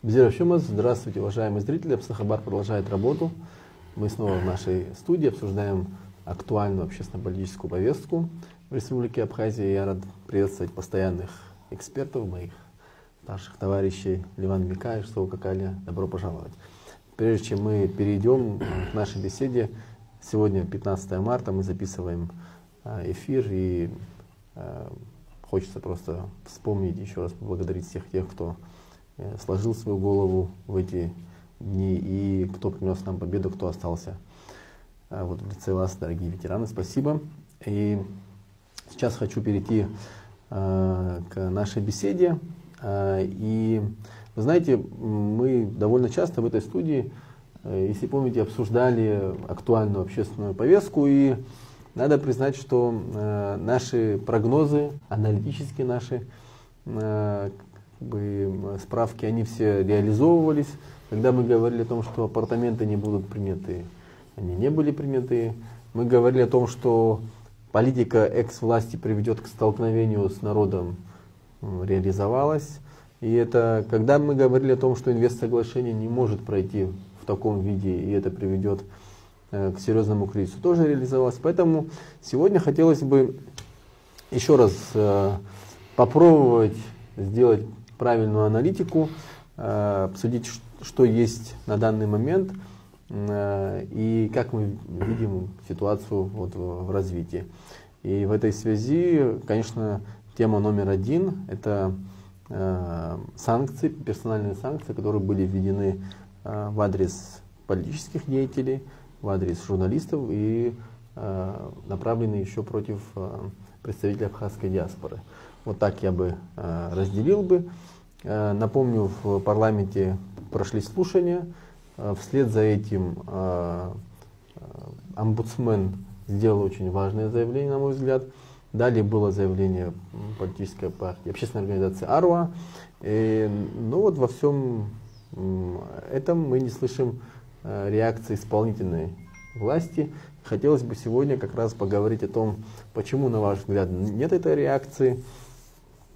Здравствуйте, уважаемые зрители. Абсахабар продолжает работу. Мы снова в нашей студии обсуждаем актуальную общественно-политическую повестку в Республике Абхазия. Я рад приветствовать постоянных экспертов, моих старших товарищей Ливан Мика и Штоу Какаля. Добро пожаловать. Прежде чем мы перейдем к нашей беседе, сегодня 15 марта, мы записываем эфир, и хочется просто вспомнить, еще раз поблагодарить всех тех, кто сложил свою голову в эти дни и кто принес нам победу, кто остался вот в лице вас, дорогие ветераны. Спасибо. И сейчас хочу перейти к нашей беседе. И вы знаете, мы довольно часто в этой студии, если помните, обсуждали актуальную общественную повестку, и надо признать, что наши прогнозы, аналитические наши справки, они все реализовывались. Когда мы говорили о том, что апартаменты не будут приняты, они не были приняты. Мы говорили о том, что политика экс-власти приведет к столкновению с народом, реализовалась. И это, когда мы говорили о том, что инвестсоглашение не может пройти в таком виде, и это приведет к серьезному кризису, тоже реализовалось. Поэтому сегодня хотелось бы еще раз попробовать сделать правильную аналитику, обсудить, что есть на данный момент и как мы видим ситуацию вот в развитии. И в этой связи, конечно, тема номер один — это санкции, персональные санкции, которые были введены в адрес политических деятелей, в адрес журналистов и направлены еще против представителей абхазской диаспоры. Вот так я бы разделил бы. Напомню, в парламенте прошли слушания. Вслед за этим омбудсмен сделал очень важное заявление, на мой взгляд. Далее было заявление политической партии, общественной организации АРУА. Но вот во всем этом мы не слышим реакции исполнительной власти. Хотелось бы сегодня как раз поговорить о том, почему, на ваш взгляд, нет этой реакции.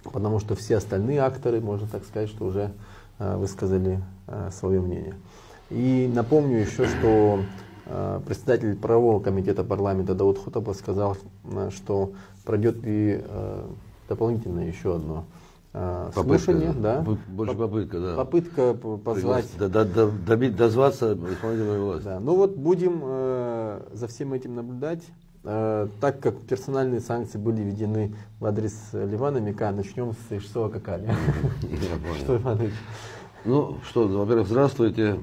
Потому что все остальные акторы, можно так сказать, что уже высказали свое мнение. И напомню еще, что председатель правового комитета парламента Дауд Хутаба сказал, что пройдет и дополнительное еще одно слушание. Да. Больше попытка, да. Попытка позвать. Дозваться исполнительную власть. Да. Ну вот будем за всем этим наблюдать. Так как персональные санкции были введены в адрес Ливана Мика, начнем с Штоу Какаля. Что, Иванович? Ну что, во-первых, здравствуйте.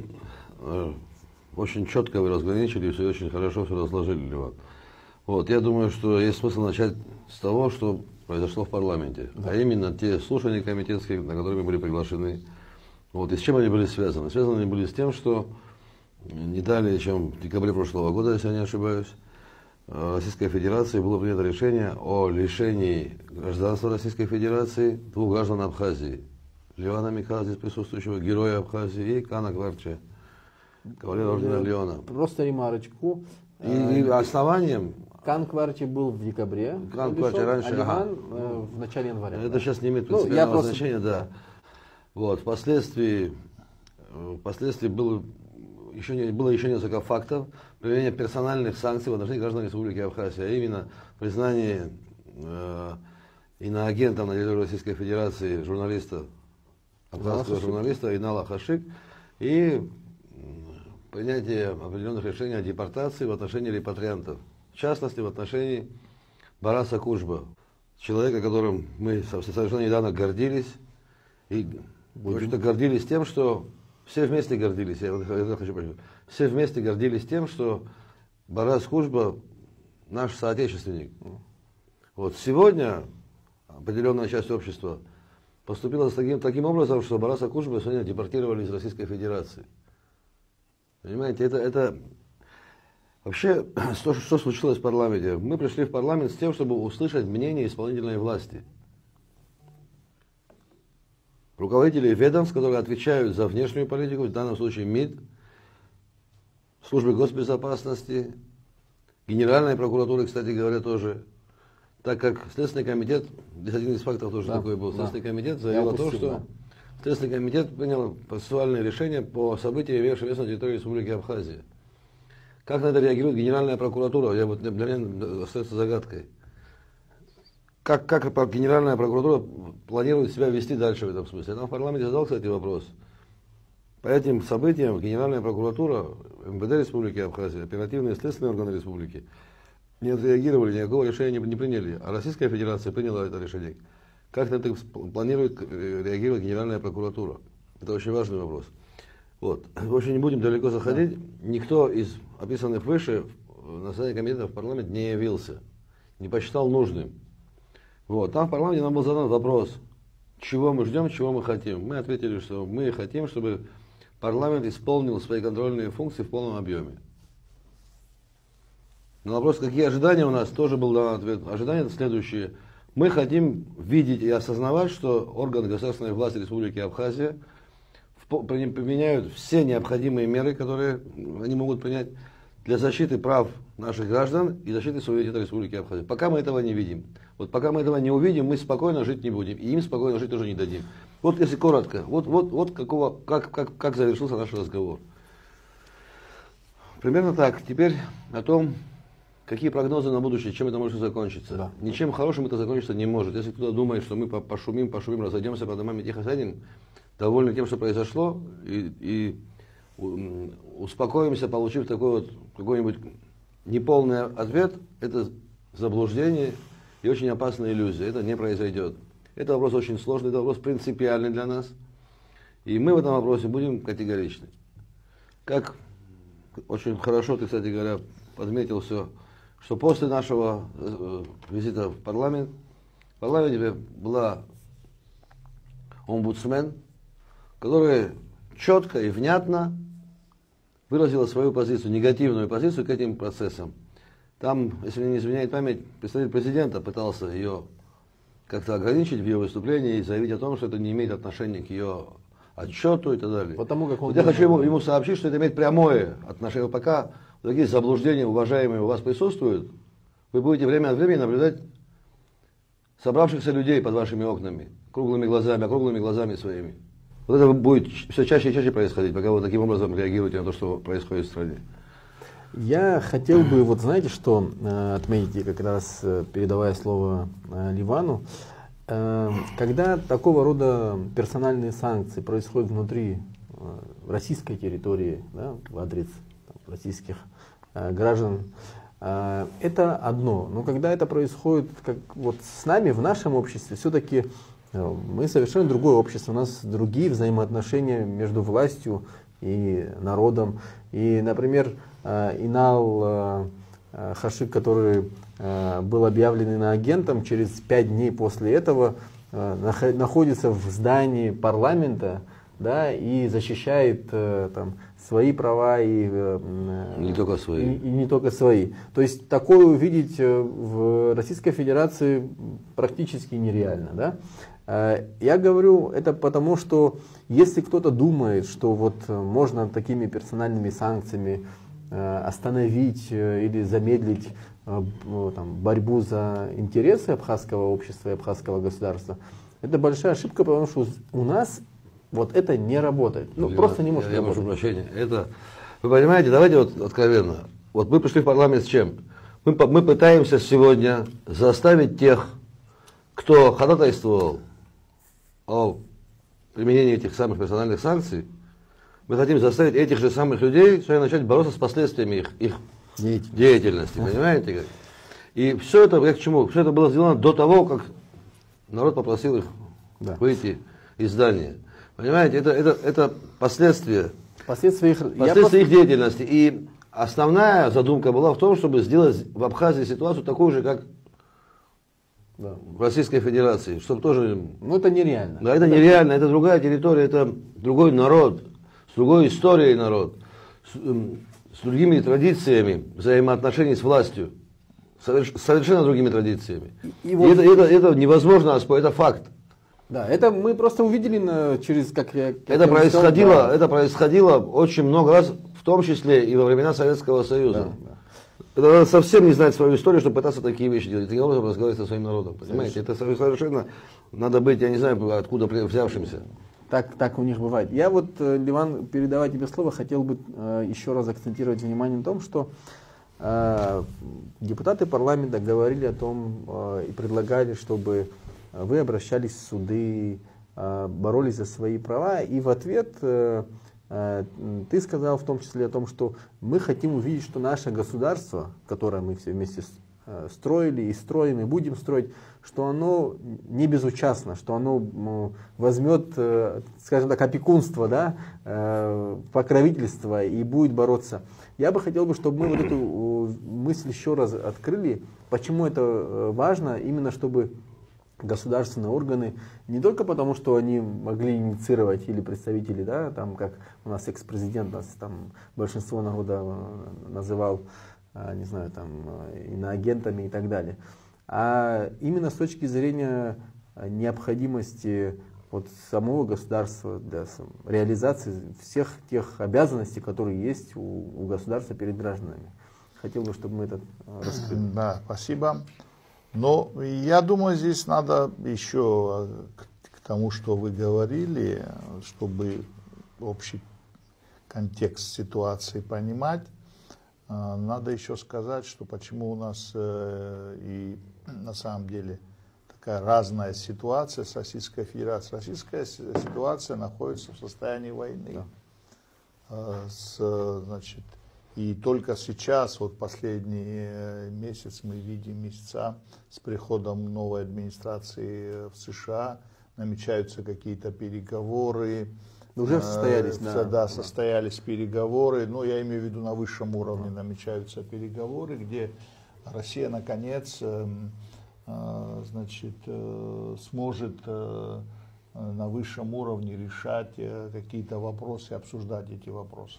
Очень четко вы разграничили, все очень хорошо все разложили, Ливан. Вот, я думаю, что есть смысл начать с того, что произошло в парламенте. Да. А именно те слушания комитетские, на которые мы были приглашены. Вот, и с чем они были связаны? Связаны они были с тем, что не далее, чем в декабре прошлого года, если я не ошибаюсь, Российской Федерации было принято решение о лишении гражданства Российской Федерации двух граждан Абхазии. Ливана Мика, здесь присутствующего, героя Абхазии, и Кана Кварча, кавалера ордена Леона. Просто ремарочку. И основанием... Кан Кварчи был в декабре, Кан Кварчи раньше, Ливан в начале января. Это сейчас не имеет принципиального значения, да. Вот, впоследствии было еще несколько фактов применения персональных санкций в отношении граждан Республики Абхазия, а именно признание иноагентом на территории Российской Федерации журналиста, абхазского журналиста Инала Хашик, и принятие определенных решений о депортации в отношении репатриантов, в частности в отношении Бараса Кушба, человека, которым мы совершенно недавно гордились, и очень-то гордились тем, что все вместе гордились, я хочу подчеркнуть, все вместе гордились тем, что Барас Кушба наш соотечественник. Вот сегодня определенная часть общества поступила таким образом, что Бараса Кушба сегодня депортировали из Российской Федерации. Понимаете, это вообще, что случилось в парламенте? Мы пришли в парламент с тем, чтобы услышать мнение исполнительной власти. Руководители ведомств, которые отвечают за внешнюю политику, в данном случае МИД, службы госбезопасности, Генеральной прокуратуры, кстати говоря, тоже. Так как Следственный комитет, здесь один из фактов тоже такой был, Следственный комитет заявил о том, что Следственный комитет принял процессуальное решение по событиям, имевшим место на территории Республики Абхазия. Как на это реагирует Генеральная прокуратура? Для меня остается загадкой. Как Генеральная прокуратура планирует себя вести дальше в этом смысле? Я там в парламенте задал, кстати, вопрос. По этим событиям Генеральная прокуратура, МВД Республики Абхазия, оперативные следственные органы республики не отреагировали, никакого решения не приняли. А Российская Федерация приняла это решение. Как на это планирует реагировать Генеральная прокуратура? Это очень важный вопрос. Вот. В общем, не будем далеко заходить. Никто из описанных выше на заседании комитета в парламент не явился, не посчитал нужным. Вот. Там в парламенте нам был задан вопрос, чего мы ждем, чего мы хотим. Мы ответили, что мы хотим, чтобы парламент исполнил свои контрольные функции в полном объеме. На вопрос, какие ожидания у нас, тоже был дан ответ. Ожидания следующие. Мы хотим видеть и осознавать, что органы государственной власти Республики Абхазия применяют все необходимые меры, которые они могут принять для защиты прав наших граждан и защиты суверенитета Республики Абхазия. Пока мы этого не видим. Вот пока мы этого не увидим, мы спокойно жить не будем. И им спокойно жить тоже не дадим. Вот если коротко, как завершился наш разговор. Примерно так. Теперь о том, какие прогнозы на будущее, чем это может закончиться. Да. Ничем хорошим это закончиться не может. Если кто-то думает, что мы пошумим, разойдемся по домам и тихо сядем, довольны тем, что произошло, и успокоимся, получив такой вот какой-нибудь неполный ответ, это заблуждение и очень опасная иллюзия. Это не произойдет. Это вопрос очень сложный, это вопрос принципиальный для нас. И мы в этом вопросе будем категоричны. Как очень хорошо ты, кстати говоря, подметил все, что после нашего визита в парламент, в парламенте была омбудсмен, которая четко и внятно выразила свою позицию, негативную позицию к этим процессам. Там, если мне не изменяет память, представитель президента пытался ее как-то ограничить в ее выступлении и заявить о том, что это не имеет отношения к ее отчету и так далее. Потому как он я хочу ему сообщить, что это имеет прямое отношение. Пока такие заблуждения, уважаемые, у вас присутствуют, вы будете время от времени наблюдать собравшихся людей под вашими окнами, округлыми глазами своими. Вот это будет все чаще и чаще происходить, пока вы таким образом реагируете на то, что происходит в стране. Я хотел бы, вот знаете, что отметить, как раз передавая слово Ливану, когда такого рода персональные санкции происходят внутри российской территории, да, в адрес российских граждан, это одно. Но когда это происходит как вот с нами, в нашем обществе, все-таки мы совершенно другое общество, у нас другие взаимоотношения между властью и народом. И, например, Инал Хашик, который был объявлен иноагентом, через 5 дней после этого находится в здании парламента, да, и защищает там свои права и не только свои. И не только свои. То есть такое увидеть в Российской Федерации практически нереально, да? Я говорю это потому, что если кто-то думает, что вот можно такими персональными санкциями остановить или замедлить там, борьбу за интересы абхазского общества и абхазского государства, это большая ошибка, потому что у нас вот это не работает. Ну, просто не может работать. Я прошу прощения. Это, вы понимаете, давайте вот откровенно. Вот мы пришли в парламент с чем? Мы пытаемся сегодня заставить тех, кто ходатайствовал о применении этих самых персональных санкций, мы хотим заставить этих же самых людей начать бороться с последствиями их деятельности. Понимаете? И все это, к чему? Все это было сделано до того, как народ попросил их выйти из здания. Понимаете, это последствия их деятельности. И основная задумка была в том, чтобы сделать в Абхазии ситуацию такую же, как в Российской Федерации, чтобы тоже... Ну это нереально. Да, это нереально, это другая территория, это другой народ, с другой историей народ, с другими традициями взаимоотношений с властью, совершенно другими традициями. И это невозможно оспорить, это факт. Да, это мы просто увидели через, это происходило очень много раз, в том числе и во времена Советского Союза. Да. Это надо совсем не знать свою историю, чтобы пытаться такие вещи делать. Таким образом разговаривать со своим народом. Понимаете? Это совершенно надо быть, я не знаю, откуда взявшимся. Так у них бывает. Я вот, Ливан, передавая тебе слово, хотел бы еще раз акцентировать внимание на том, что депутаты парламента говорили о том и предлагали, чтобы вы обращались в суды, боролись за свои права, и в ответ ты сказал в том числе о том, что мы хотим увидеть, что наше государство, которое мы все вместе строили и строим, и будем строить, что оно не безучастно, что оно возьмет, скажем так, опекунство, да, покровительство и будет бороться. Я бы хотел, чтобы мы вот эту мысль еще раз открыли, почему это важно, именно чтобы государственные органы, не только потому, что они могли инициировать, или представители, да, там, как у нас экс-президент, нас там большинство народа называл, не знаю, там, иноагентами и так далее, а именно с точки зрения необходимости вот самого государства для реализации всех тех обязанностей, которые есть у государства перед гражданами. Хотел бы, чтобы мы это раскрыли. Да, спасибо. Но я думаю, здесь надо еще к тому, что вы говорили, чтобы общий контекст ситуации понимать, надо еще сказать, что почему у нас и на самом деле такая разная ситуация с Российской Федерацией. Российская ситуация находится в состоянии войны. Значит, и только сейчас, вот последний месяц, мы видим месяца с приходом новой администрации в США, намечаются какие-то переговоры. Уже состоялись, да, состоялись переговоры, но я имею в виду на высшем уровне намечаются переговоры, где Россия наконец значит, сможет на высшем уровне решать какие-то вопросы, обсуждать эти вопросы.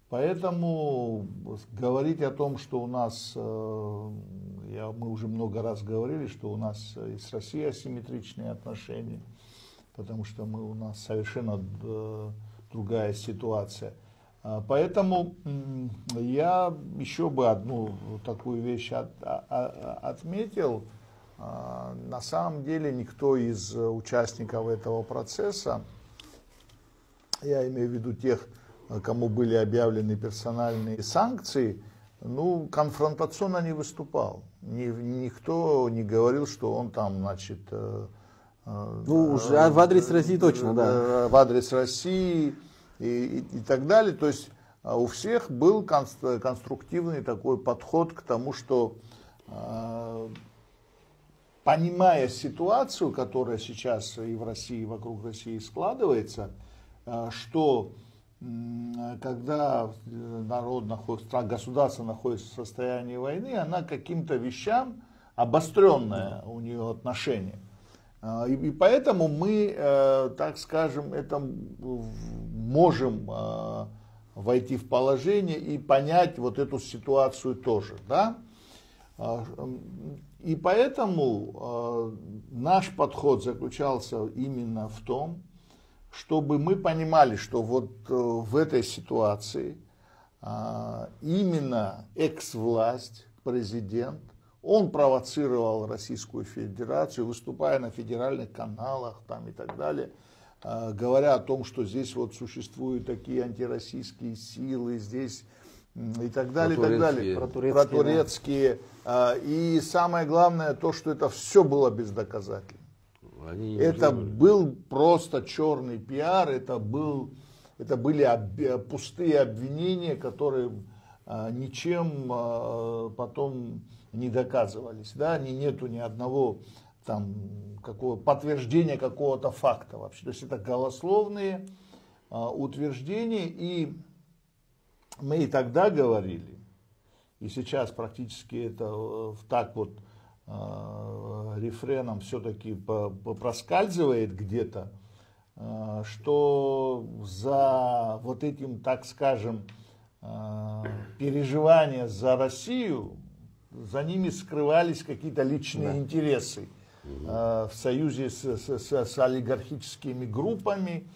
Поэтому говорить о том, что у нас, мы уже много раз говорили, что у нас и с Россией асимметричные отношения, потому что у нас совершенно другая ситуация. Поэтому я еще бы одну такую вещь отметил. На самом деле никто из участников этого процесса, я имею в виду тех, кому были объявлены персональные санкции, конфронтационно не выступал. Никто не говорил, что он там, значит... уже в адрес России точно, да. В адрес России и так далее. То есть у всех был конструктивный такой подход к тому, что, понимая ситуацию, которая сейчас и в России, и вокруг России складывается, что когда государство находится в состоянии войны, она к каким-то вещам обостренное у нее отношение. И поэтому мы, так скажем, можем войти в положение и понять вот эту ситуацию тоже. Да? И поэтому наш подход заключался именно в том, чтобы мы понимали, что вот в этой ситуации именно экс-власть, президент, он провоцировал Российскую Федерацию, выступая на федеральных каналах там, и так далее, говоря о том, что здесь вот существуют такие антироссийские силы, здесь и так далее, и так далее, протурецкие. И самое главное то, что это все было бездоказательно. Это был просто черный пиар, это были пустые обвинения, которые ничем потом не доказывались, да, нету ни одного там подтверждения какого-то факта вообще. То есть это голословные утверждения, и мы и тогда говорили, и сейчас практически это так вот рефреном все-таки проскальзывает где-то, что за вот этим, так скажем, переживания за Россию, за ними скрывались какие-то личные интересы в союзе с олигархическими группами,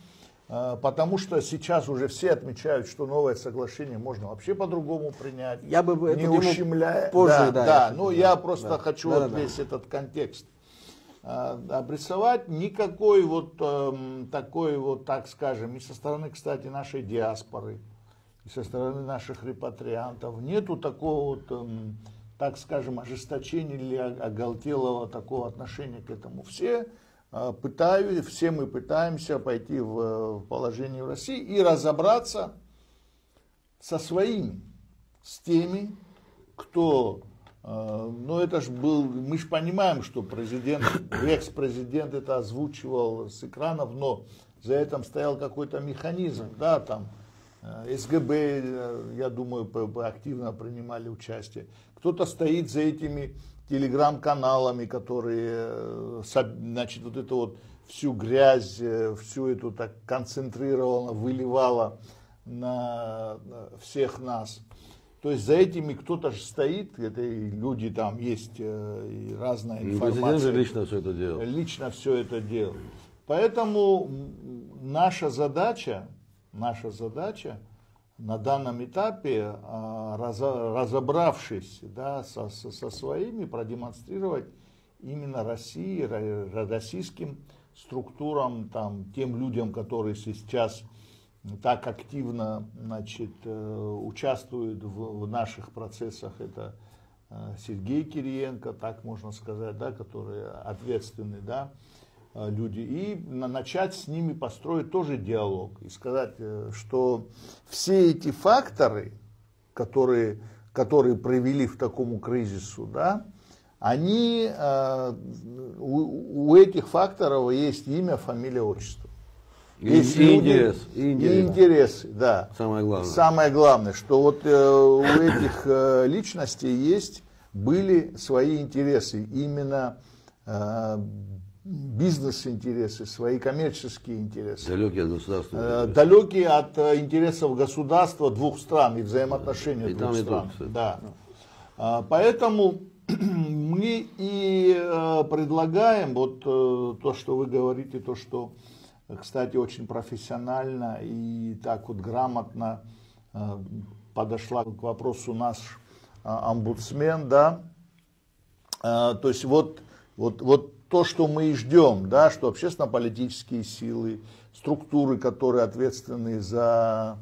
потому что сейчас уже все отмечают, что новое соглашение можно вообще по-другому принять, я бы не ущемляя. Позже, но я просто хочу весь этот контекст обрисовать, никакой вот такой вот, так скажем, и со стороны, кстати, нашей диаспоры, и со стороны наших репатриантов, нету такого вот, так скажем, ожесточения или оголтелого такого отношения к этому. Все мы пытаемся пойти в положение в России и разобраться со своими, с теми, кто, ну это ж был, мы же понимаем, что президент, экс-президент это озвучивал с экранов, но за этим стоял какой-то механизм, да, там СГБ, я думаю, активно принимали участие. Кто-то стоит за этими телеграм-каналами, которые, значит, вот эту вот всю грязь, всю эту так концентрировала, выливала на всех нас. То есть за этими кто-то же стоит, это и люди там есть, и разная информация. Президент же лично все это делал. Лично все это делал. Поэтому наша задача на данном этапе, разобравшись, да, со своими, продемонстрировать именно России, российским структурам, там, тем людям, которые сейчас так активно, значит, участвуют в наших процессах. Это Сергей Кириенко, так можно сказать, да, которые ответственны, да, люди, и начать с ними построить тоже диалог и сказать, что все эти факторы, которые привели к такому кризису, да, они, у этих факторов есть имя, фамилия, отчество. Есть люди, и интересы, да. Самое главное, что вот у этих личностей были свои интересы, именно бизнес-интересы, свои коммерческие интересы. Далекие от государства. Далекие от интересов государства двух стран и взаимоотношений двух стран. Да. Поэтому мы и предлагаем вот то, что вы говорите, то, что, кстати, очень профессионально и так вот грамотно подошла к вопросу наш омбудсмен, да. То есть вот то, что мы и ждем, да, что общественно-политические силы, структуры, которые ответственны за,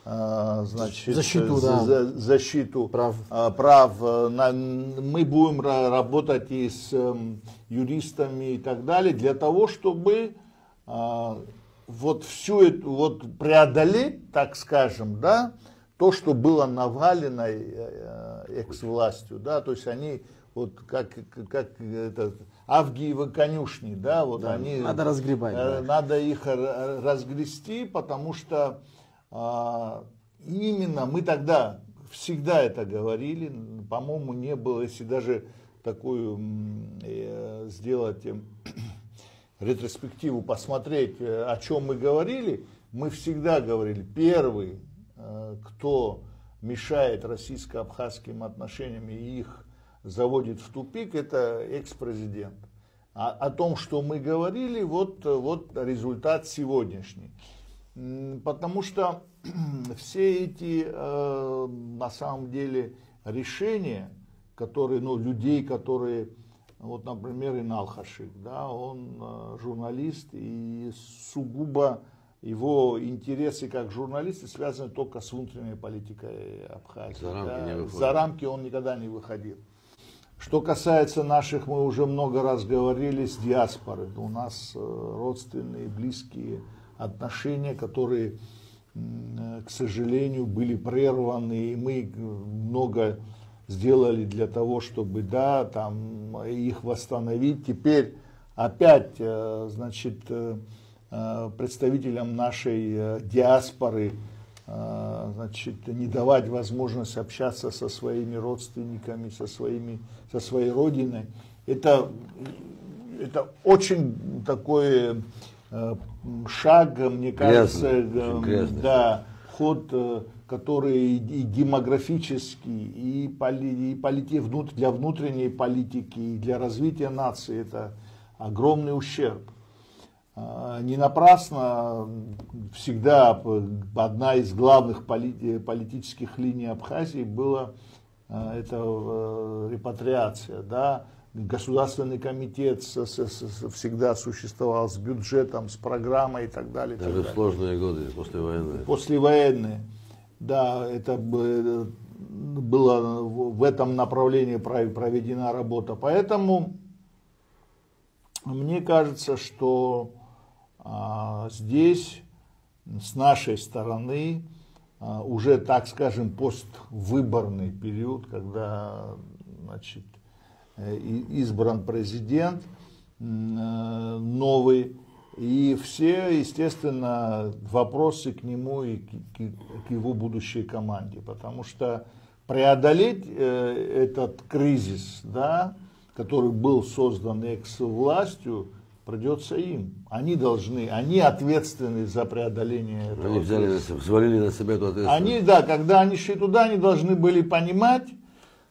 значит, защиту прав, мы будем работать и с юристами и так далее, для того, чтобы вот всю эту, вот преодолеть, так скажем, да, то, что было наваленной экс-властью, да, то есть они вот как это, Авгиевы конюшни, да, вот да, они, надо разгребать, надо их разгрести, потому что именно мы тогда всегда это говорили, по-моему, не было, если даже такую сделать ретроспективу, посмотреть, о чем мы говорили, мы всегда говорили, первый, кто мешает российско-абхазским отношениям и их заводит в тупик, это экс-президент. О том, что мы говорили, вот результат сегодняшний. Потому что все эти, на самом деле, решения, которые, ну, людей, которые, вот, например, Инал Хашик, да, он журналист, и сугубо его интересы как журналиста связаны только с внутренней политикой Абхазии. За рамки он никогда не выходил. Что касается наших, мы уже много раз говорили, с диаспорой. У нас родственные, близкие отношения, которые, к сожалению, были прерваны, и мы много сделали для того, чтобы, да, там, их восстановить. Теперь опять, значит, представителям нашей диаспоры, значит, не давать возможность общаться со своими родственниками, со своей родиной. Это очень такой шаг, мне кажется, да, ход, который и демографический, и для внутренней политики, и для развития нации это огромный ущерб. Не напрасно всегда одна из главных политических линий Абхазии была это репатриация, да, государственный комитет всегда существовал с бюджетом, с программой и так далее. Даже в сложные годы, послевоенные. Послевоенные, да, это было в этом направлении проведена работа. Поэтому мне кажется, что здесь с нашей стороны уже, так скажем, поствыборный период, когда, значит, избран президент новый, и все, естественно, вопросы к нему и к его будущей команде, потому что преодолеть этот кризис, да, который был создан экс-властью, придется им. Они ответственны за преодоление этого. Они взвалили на себя эту ответственность. Когда они шли туда, они должны были понимать,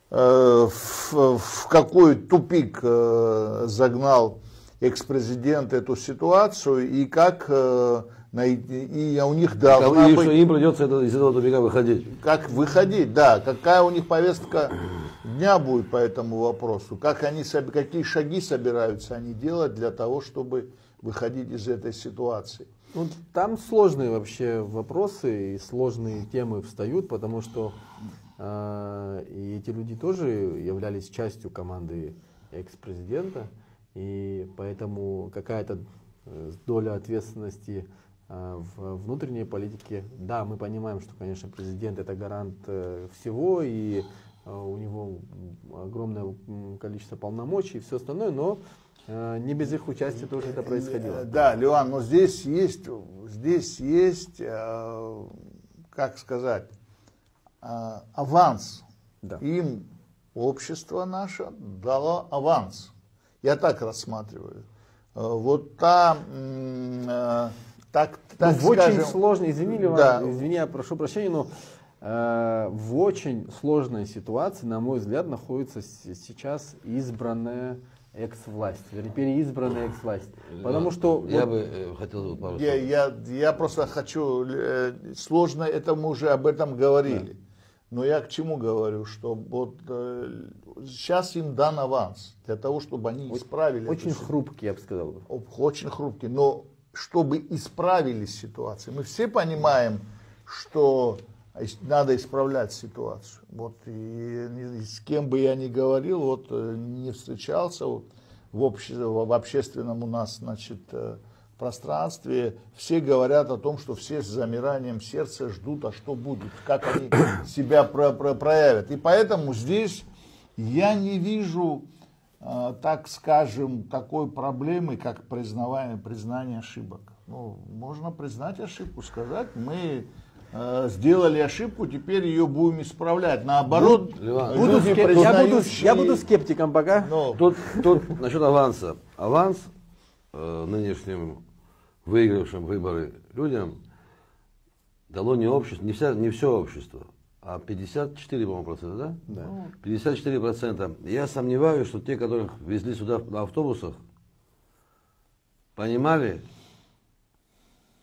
в какой тупик загнал экс-президент эту ситуацию, и как и у них должна быть... что им придется из этого тупика выходить. Как выходить, да. Какая у них повестка дня будет по этому вопросу. Какие шаги собираются они делать для того, чтобы выходить из этой ситуации. Ну, там сложные вообще вопросы и сложные темы встают, потому что и эти люди тоже являлись частью команды экс-президента, и поэтому какая-то доля ответственности в внутренней политике. Да, мы понимаем, что, конечно, президент это гарант всего, и у него огромное количество полномочий и все остальное, но не без их участия тоже это происходило. Да, Леон, но здесь есть, как сказать, аванс. Да. Им общество наше дало аванс. Я так рассматриваю. Вот так в скажем, очень сложной, извини, Леон, да. извини, я прошу прощения, но в очень сложной ситуации, на мой взгляд, находится сейчас избранная экс-власть, переизбранная экс-власть. Потому что... Я бы хотел пару слов. Я просто хочу... Сложно, это мы уже об этом говорили. Да. Но я к чему говорю, что вот сейчас им дан аванс для того, чтобы они исправили. Очень хрупкий, я бы сказал. Очень хрупкий, но чтобы исправили ситуацию. Мы все понимаем, что надо исправлять ситуацию. Вот, и с кем бы я ни говорил, вот, не встречался вот, в общественном у нас, значит, пространстве, все говорят о том, что все с замиранием сердца ждут, а что будет, как они себя проявят. И поэтому здесь я не вижу, так скажем, такой проблемы, как признание ошибок. Ну, можно признать ошибку, сказать, мы сделали ошибку, теперь ее будем исправлять. Наоборот, я буду скептиком пока. Тут насчет аванса. Аванс нынешним выигравшим выборы людям дало не общество, не все общество, а 54, по-моему, процента, да? Да. 54%. Я сомневаюсь, что те, которых везли сюда на автобусах, понимали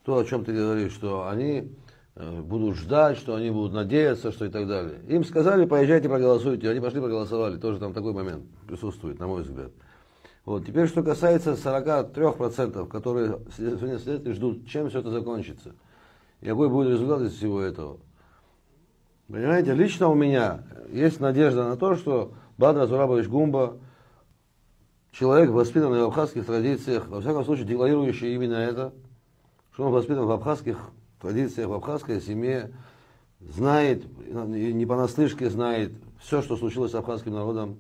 то, о чем ты говоришь, что они будут ждать, что они будут надеяться, что и так далее. Им сказали, поезжайте, проголосуйте. Они пошли, проголосовали. Тоже там такой момент присутствует, на мой взгляд. Вот. Теперь, что касается 43%, которые сегодня сидят и ждут, чем все это закончится. И какой будет результат из всего этого. Понимаете, лично у меня есть надежда на то, что Бадра Зурабович Гумба, человек, воспитанный в абхазских традициях, во всяком случае декларирующий именно это, что он воспитан в абхазских традициях, в абхазской семье, знает, и не понаслышке знает все, что случилось с абхазским народом,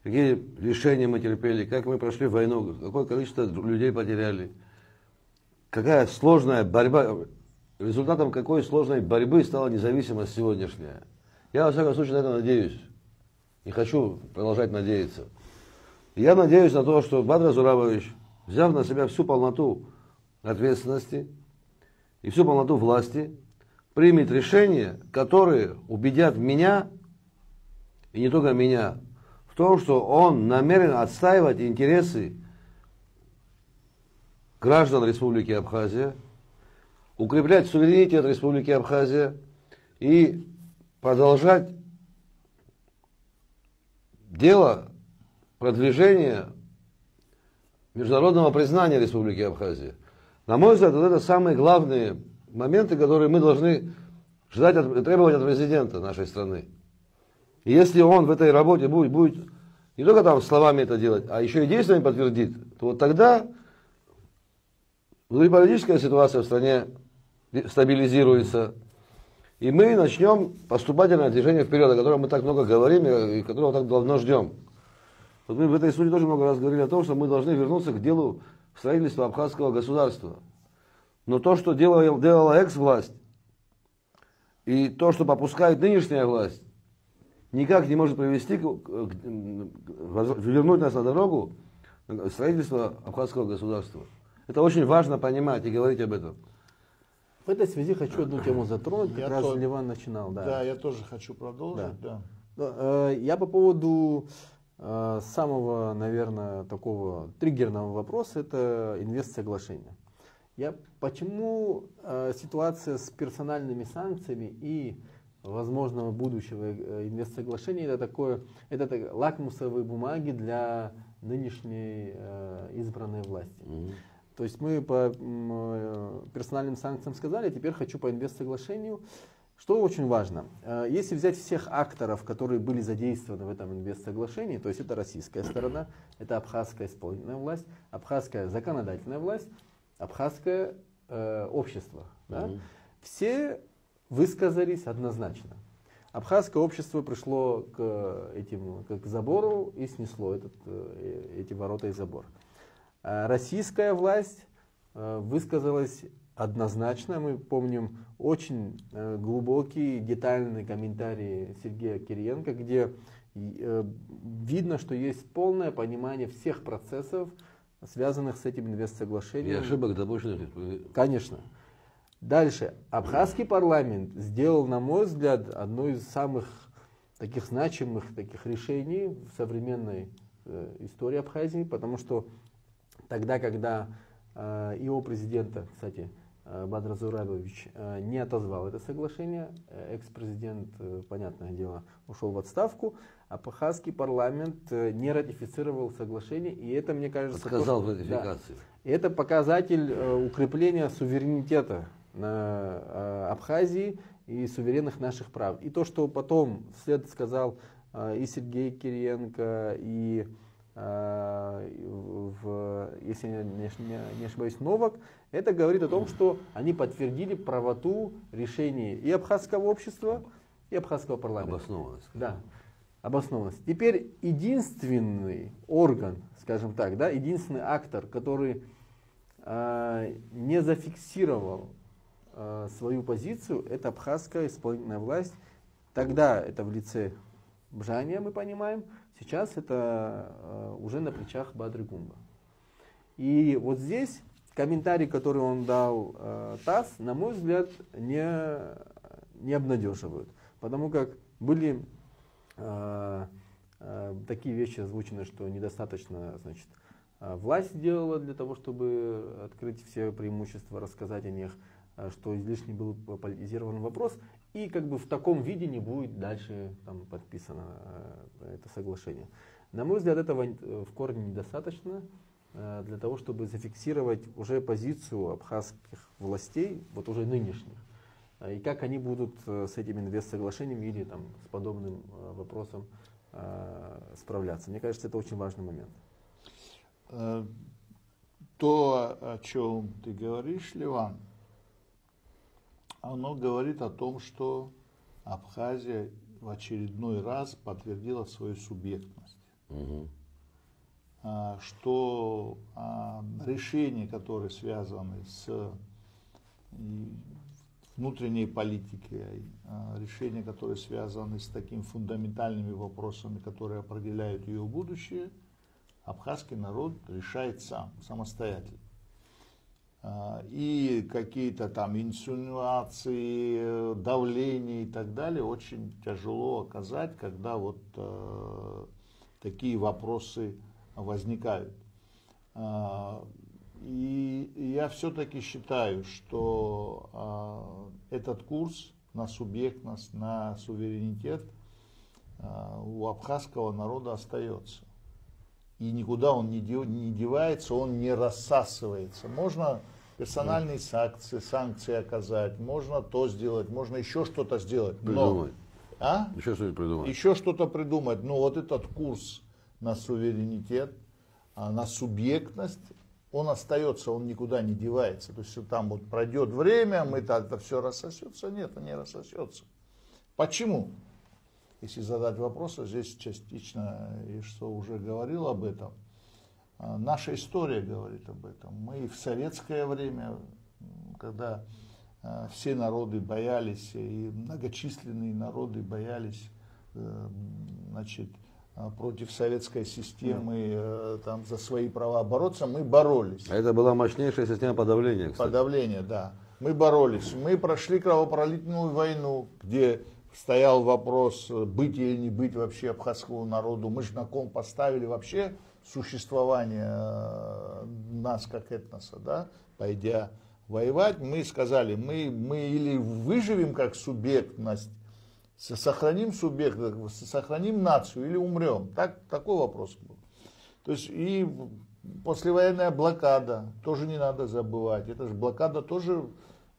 какие лишения мы терпели, как мы прошли войну, какое количество людей потеряли, какая сложная борьба, результатом какой сложной борьбы стала независимость сегодняшняя. Я, во всяком случае, на это надеюсь. И хочу продолжать надеяться. Я надеюсь на то, что Бадра Зурабович, взяв на себя всю полноту ответственности и всю полноту власти, примет решения, которые убедят меня, и не только меня, в том, что он намерен отстаивать интересы граждан Республики Абхазия, укреплять суверенитет Республики Абхазия и продолжать дело продвижения международного признания Республики Абхазия. На мой взгляд, вот это самые главные моменты, которые мы должны ждать, требовать от президента нашей страны. И если он в этой работе будет не только там словами это делать, а еще и действиями подтвердит, то вот тогда внутриполитическая ситуация в стране стабилизируется, и мы начнем поступательное движение вперед, о котором мы так много говорим и которого так давно ждем. Вот мы в этой студии тоже много раз говорили о том, что мы должны вернуться к делу строительства абхазского государства. Но то, что делала экс-власть, и то, что попускает нынешняя власть, никак не может привести вернуть нас на дорогу строительства абхазского государства. Это очень важно понимать и говорить об этом. В этой связи хочу одну тему затронуть, как раз Ливан начинал. Да, я тоже хочу продолжить. Да. Я по поводу самого, наверное, такого триггерного вопроса, это инвестсоглашение. Почему ситуация с персональными санкциями и возможного будущего инвестсоглашения это лакмусовые бумаги для нынешней избранной власти. То есть мы по персональным санкциям сказали, теперь хочу по инвестсоглашению. Что очень важно, если взять всех акторов, которые были задействованы в этом инвестсоглашении, то есть это российская сторона, это абхазская исполнительная власть, абхазская законодательная власть, абхазское общество. Да? Все высказались однозначно. Абхазское общество пришло к забору и снесло эти ворота и забор. Российская власть высказалась однозначно. Мы помним очень глубокий, детальный комментарий Сергея Кириенко, где видно, что есть полное понимание всех процессов, связанных с этим инвестсоглашением. И ошибок допущенных. Конечно. Дальше. Абхазский парламент сделал, на мой взгляд, одно из самых таких значимых таких решений в современной истории Абхазии, потому что тогда, когда его президента, кстати, Бадыр Зурабович не отозвал это соглашение, экс-президент, понятное дело, ушел в отставку, абхазский парламент не ратифицировал соглашение, и это, мне кажется, отказал в ратификации. Да, это показатель укрепления суверенитета на Абхазии и суверенных наших прав. И то, что потом вслед сказал и Сергей Кириенко, и если не ошибаюсь, Новак, это говорит о том, что они подтвердили правоту решений и абхазского общества, и абхазского парламента. Обоснованность. Да, обоснованность. Теперь единственный орган, скажем так, да, единственный актор, который не зафиксировал свою позицию, это абхазская исполнительная власть. Тогда это в лице Бжания, мы понимаем. Сейчас это уже на плечах Бадры Гумба. И вот здесь комментарий, который он дал ТАСС, на мой взгляд, не обнадеживают. Потому как были такие вещи озвучены, что недостаточно, значит, власть сделала для того, чтобы открыть все преимущества, рассказать о них, что излишне был политизирован вопрос. И как бы в таком виде не будет дальше там подписано это соглашение. На мой взгляд, этого в корне недостаточно для того, чтобы зафиксировать уже позицию абхазских властей, вот уже нынешних. И как они будут с этим инвестсоглашением или там, с подобным вопросом справляться. Мне кажется, это очень важный момент. То, о чем ты говоришь, Ливан, оно говорит о том, что Абхазия в очередной раз подтвердила свою субъектность. Что решения, которые связаны с внутренней политикой, решения, которые связаны с такими фундаментальными вопросами, которые определяют ее будущее, абхазский народ решает сам, самостоятельно. И какие-то там инсинуации, давление и так далее очень тяжело оказать, когда вот такие вопросы возникают. И я все-таки считаю, что этот курс на субъектность, на суверенитет у абхазского народа остается. и никуда он не девается, он не рассасывается. Можно персональные санкции оказать, можно то сделать, можно еще что-то сделать. Придумать. А? Еще что-нибудь придумать. Еще что-то придумать. Но вот этот курс на суверенитет, на субъектность, он остается, он никуда не девается. То есть там вот пройдет время, это все рассосется. Нет, не рассосется. Почему? Если задать вопрос, здесь частично, и что уже говорил об этом, наша история говорит об этом. Мы в советское время, когда все народы боялись, и многочисленные народы боялись, значит, против советской системы, там, за свои права бороться, мы боролись. А это была мощнейшая система подавления, кстати. Подавление, да. Мы боролись. Мы прошли кровопролитную войну, где стоял вопрос, быть или не быть вообще абхазскому народу. Мы же на кон поставили вообще существование нас как этноса, да, пойдя воевать. Мы сказали, мы или выживем как субъектность, сохраним субъектность, сохраним нацию, или умрем. Такой вопрос был. То есть и послевоенная блокада, тоже не надо забывать. Это же блокада тоже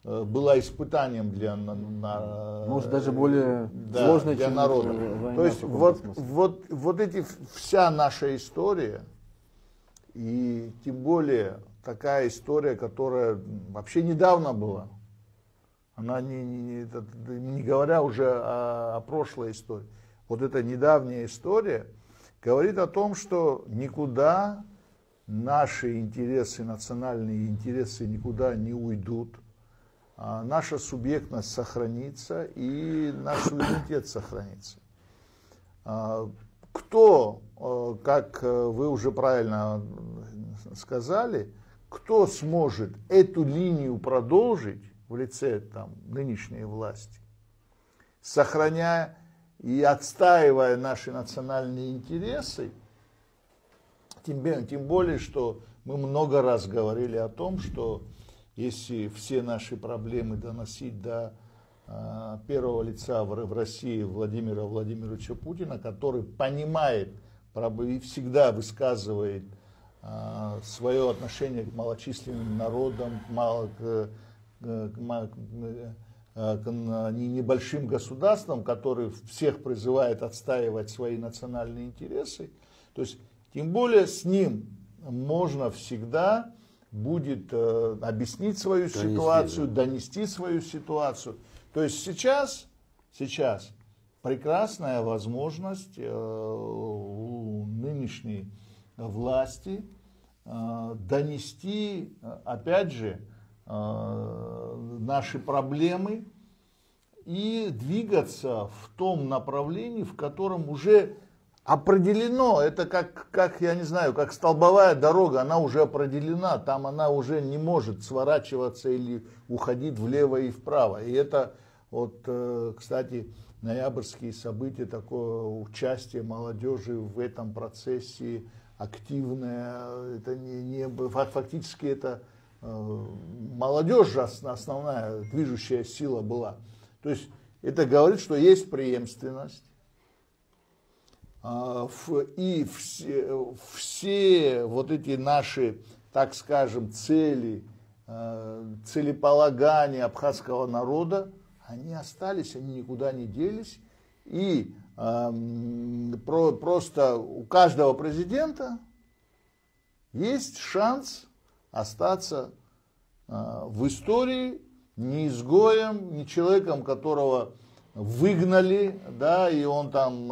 была испытанием для может даже более сложной, для чем народа. война. То есть вот эти вся наша история, и тем более такая история, которая вообще недавно была, она не говоря уже о прошлой истории, вот эта недавняя история говорит о том, что никуда наши интересы, национальные интересы никуда не уйдут. Наша субъектность сохранится и наш суверенитет сохранится. Кто, как вы уже правильно сказали, кто сможет эту линию продолжить в лице там, нынешней власти, сохраняя и отстаивая наши национальные интересы, тем более, что мы много раз говорили о том, что если все наши проблемы доносить до первого лица в России Владимира Владимировича Путина, который понимает и всегда высказывает свое отношение к малочисленным народам, к небольшим государствам, который всех призывает отстаивать свои национальные интересы, то есть тем более с ним можно всегда будет объяснить свою ситуацию, донести свою ситуацию. То есть сейчас прекрасная возможность у нынешней власти донести, опять же, наши проблемы и двигаться в том направлении, в котором уже определено, это как я не знаю, как столбовая дорога, она уже определена, там она уже не может сворачиваться или уходить влево и вправо. И это, вот, кстати, ноябрьские события, такое участие молодежи в этом процессе активное, это фактически это молодежь же основная движущая сила была. То есть это говорит, что есть преемственность. И все вот эти наши, так скажем, целеполагания абхазского народа, они остались, они никуда не делись. И просто у каждого президента есть шанс остаться в истории не изгоем, не человеком, которого выгнали, да, и он там,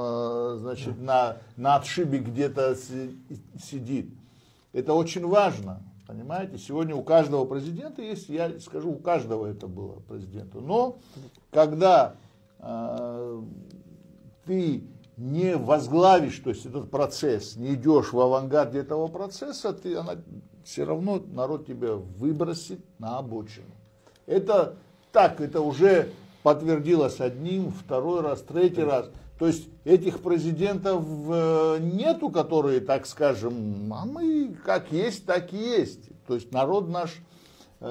значит, на отшибе где-то сидит. Это очень важно, понимаете? Сегодня у каждого президента есть, я скажу, у каждого это было президента. Но когда ты не возглавишь, то есть этот процесс, не идешь в авангард этого процесса, все равно народ тебя выбросит на обочину. Это так, это уже подтвердилось одним, второй раз, третий раз. То есть этих президентов нету, которые, так скажем, а мы как есть, так и есть. То есть народ наш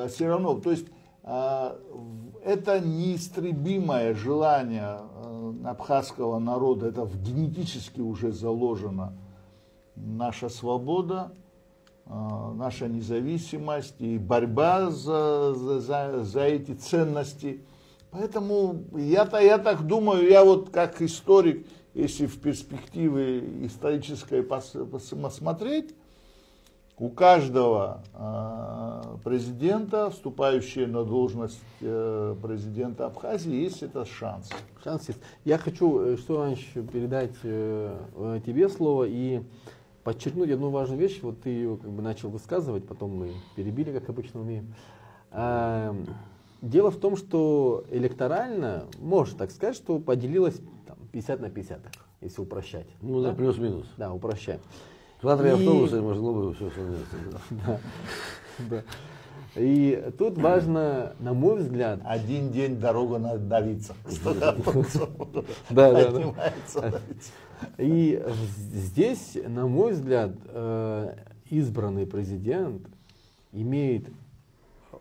все равно. То есть это неистребимое желание абхазского народа, это генетически уже заложено, наша свобода, наша независимость и борьба за эти ценности. Поэтому я так думаю, я вот как историк, если в перспективе исторической посмотреть, у каждого президента, вступающего на должность президента Абхазии, есть этот шанс. Шанс есть. Я хочу, что раньше передать тебе слово и подчеркнуть одну важную вещь. Вот ты ее как бы начал высказывать, потом мы перебили, как обычно умеем. Дело в том, что электорально, можно так сказать, что поделилось там, 50 на 50, если упрощать. Ну да, плюс-минус. Да, упрощаем. 2-3 автобуса, и могло бы все совместно. Да. И тут важно, на мой взгляд... Один день дорога на Давица. Да. И здесь, на мой взгляд, избранный президент имеет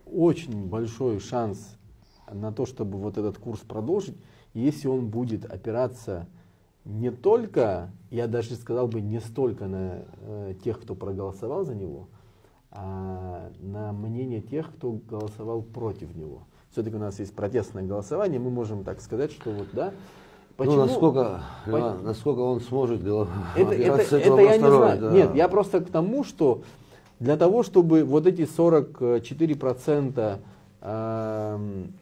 очень большой шанс на то, чтобы вот этот курс продолжить, если он будет опираться не только, я даже сказал бы, не столько на тех, кто проголосовал за него, а на мнение тех, кто голосовал против него. Все-таки у нас есть протестное голосование, мы можем так сказать, что вот да. Почему? Ну, насколько он сможет это я не знаю. Да. Нет, я просто к тому, что для того, чтобы вот эти 44%,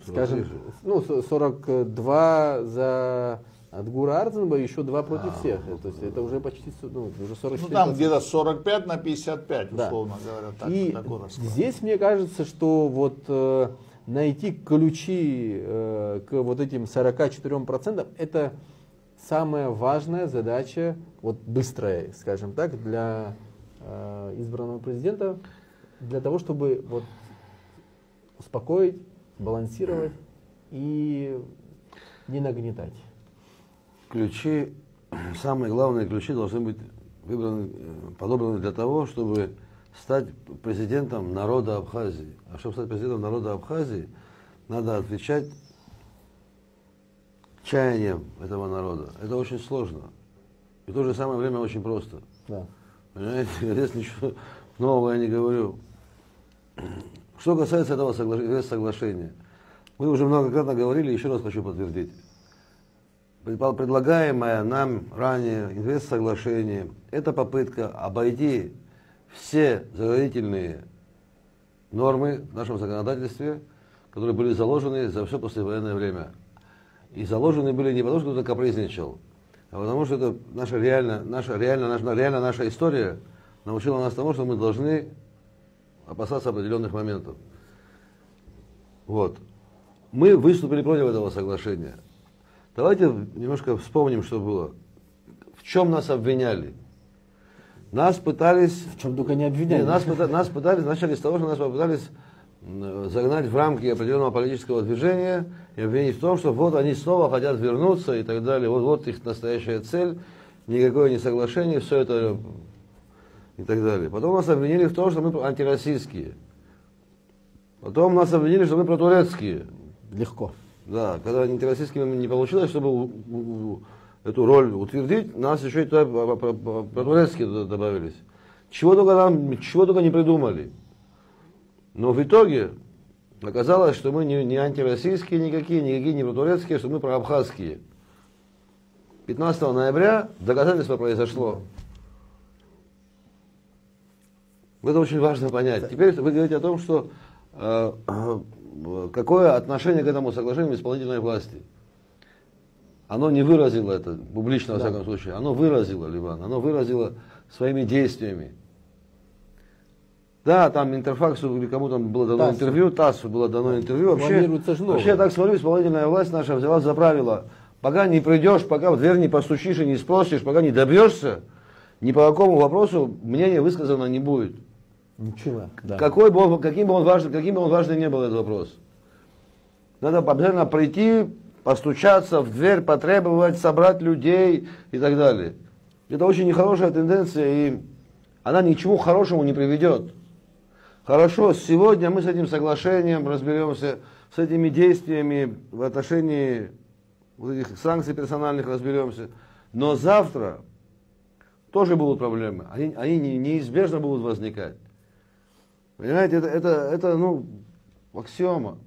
скажем, ну, 42 за Адгура Ардзинба, еще 2 против всех. То есть это уже почти уже 44%. Ну там где-то 45 на 55, условно говоря. Так, и здесь мне кажется, что вот найти ключи к вот этим 44%, это самая важная задача, вот быстрая, скажем так, для избранного президента, для того, чтобы вот успокоить, балансировать и не нагнетать. Ключи, самые главные ключи должны быть подобраны для того, чтобы стать президентом народа Абхазии. А чтобы стать президентом народа Абхазии, надо отвечать чаяниям этого народа. Это очень сложно. И в то же самое время очень просто. Да. Понимаете, здесь ничего нового я не говорю. Что касается этого соглашения, мы уже многократно говорили, еще раз хочу подтвердить. Предлагаемое нам ранее инвестсоглашение – это попытка обойти все заградительные нормы в нашем законодательстве, которые были заложены за все послевоенное время. И заложены были не потому, что кто-то капризничал, а потому что это наша история научила нас тому, что мы должны опасаться определенных моментов. Вот. Мы выступили против этого соглашения. Давайте немножко вспомним, что было. В чем нас обвиняли? Нас пытались... В чем только не обвиняли. Нас пытались, начали с того, что нас попытались загнать в рамки определенного политического движения и обвинить в том, что вот они снова хотят вернуться и так далее. Вот их настоящая цель, никакое не соглашение, все это и так далее. Потом нас обвинили в том, что мы антироссийские. Потом нас обвинили, что мы протурецкие. Легко. Да, когда антироссийскими не получилось, чтобы эту роль утвердить, нас еще и туда протурецкие добавились. Чего только не придумали. Но в итоге оказалось, что мы не антироссийские никакие не протурецкие, что мы проабхазские. 15 ноября доказательство произошло. Это очень важно понять. Теперь вы говорите о том, что какое отношение к этому соглашению исполнительной власти. Оно не выразило это публично, во всяком случае. Оно выразило, Ливан, оно выразило своими действиями. Да, там Интерфаксу или кому-то было дано интервью, ТАССу было дано интервью. Вообще, я так смотрю, исполнительная власть наша взяла за правило, пока не придешь, пока в дверь не постучишь и не спросишь, пока не добьешься, ни по какому вопросу мнение высказано не будет. Ничего. Да. Каким бы он важным не был этот вопрос. Надо обязательно прийти, постучаться в дверь, потребовать, собрать людей и так далее. Это очень нехорошая тенденция, и она ни к чему хорошему не приведет. Хорошо, сегодня мы с этим соглашением разберемся, с этими действиями в отношении вот этих санкций персональных разберемся. Но завтра тоже будут проблемы. Они неизбежно будут возникать. Понимаете, это ну, аксиома.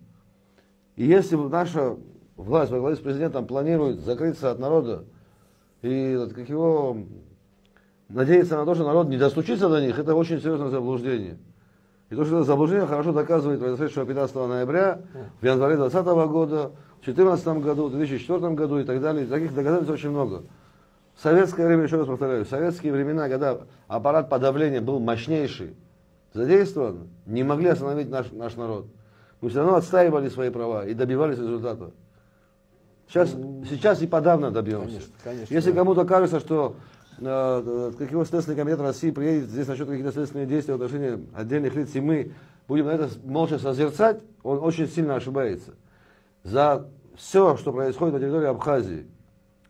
И если наша власть во главе с президентом планирует закрыться от народа и как его надеяться на то, что народ не достучится до них, это очень серьезное заблуждение. И то, что это заблуждение хорошо доказывает произошедшего 15 ноября, в январе 2020 года, в 2014 году, в 2004 году и так далее. Таких доказательств очень много. В советское время, еще раз повторяю, в советские времена, когда аппарат подавления был мощнейший, задействован, не могли остановить наш народ. Мы все равно отстаивали свои права и добивались результата. Сейчас и подавно добьемся. Конечно, конечно, Если да. кому-то кажется, что как его Следственный комитет России приедет здесь насчет каких-то следственных действий в отношении отдельных лиц, и мы будем на это молча созерцать, он очень сильно ошибается. За все, что происходит на территории Абхазии,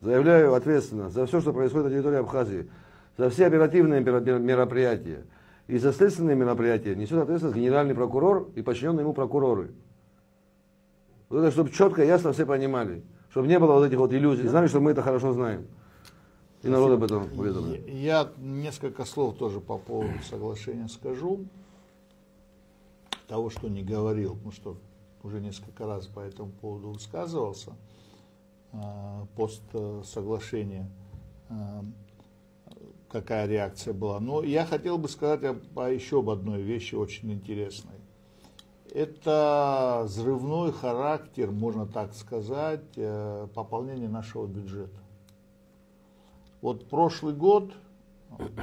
заявляю ответственно, за все, что происходит на территории Абхазии, за все оперативные мероприятия и за следственные мероприятия несет ответственность генеральный прокурор и подчиненные ему прокуроры. Вот это, чтобы четко и ясно все понимали, чтобы не было вот этих вот иллюзий, знали, что мы это хорошо знаем. И народ об этом уведомлен. Я несколько слов тоже по поводу соглашения скажу. Того, что не говорил, потому что уже несколько раз по этому поводу высказывался. Пост соглашения, какая реакция была. Но я хотел бы сказать еще об одной вещи очень интересной. Это взрывной характер, можно так сказать, пополнения нашего бюджета. Вот прошлый год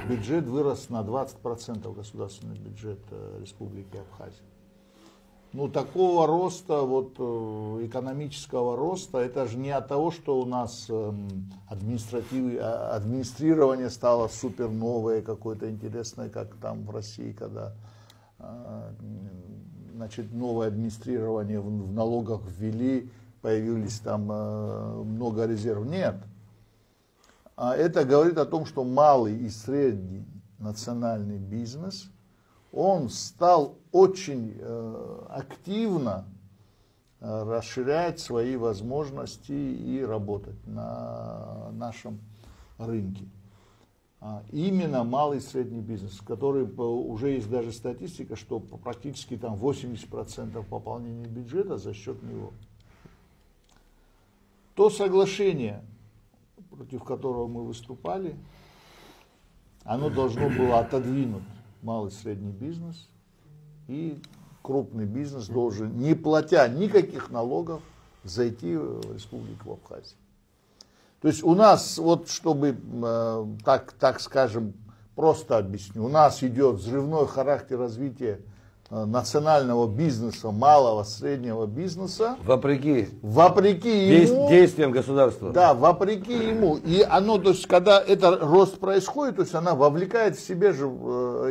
бюджет вырос на 20%, государственный бюджет Республики Абхазия. Ну, такого роста, вот, экономического роста, это же не от того, что у нас администрирование стало супер новое, какое-то интересное, как там в России, когда значит, новое администрирование в налогах ввели, появились там много резервов. Нет. Это говорит о том, что малый и средний национальный бизнес, он стал очень активно расширять свои возможности и работать на нашем рынке. Именно малый и средний бизнес, который уже есть даже статистика, что практически там 80% пополнения бюджета за счет него. То соглашение, против которого мы выступали, оно должно было отодвинуть малый и средний бизнес, и крупный бизнес должен, не платя никаких налогов, зайти в Республику Абхазия. То есть у нас, вот чтобы, так скажем, просто объясню, у нас идет взрывной характер развития национального бизнеса, малого, среднего бизнеса. Вопреки ему, действиям государства. Да, вопреки ему. И оно, то есть, когда этот рост происходит, то есть она вовлекает в себе же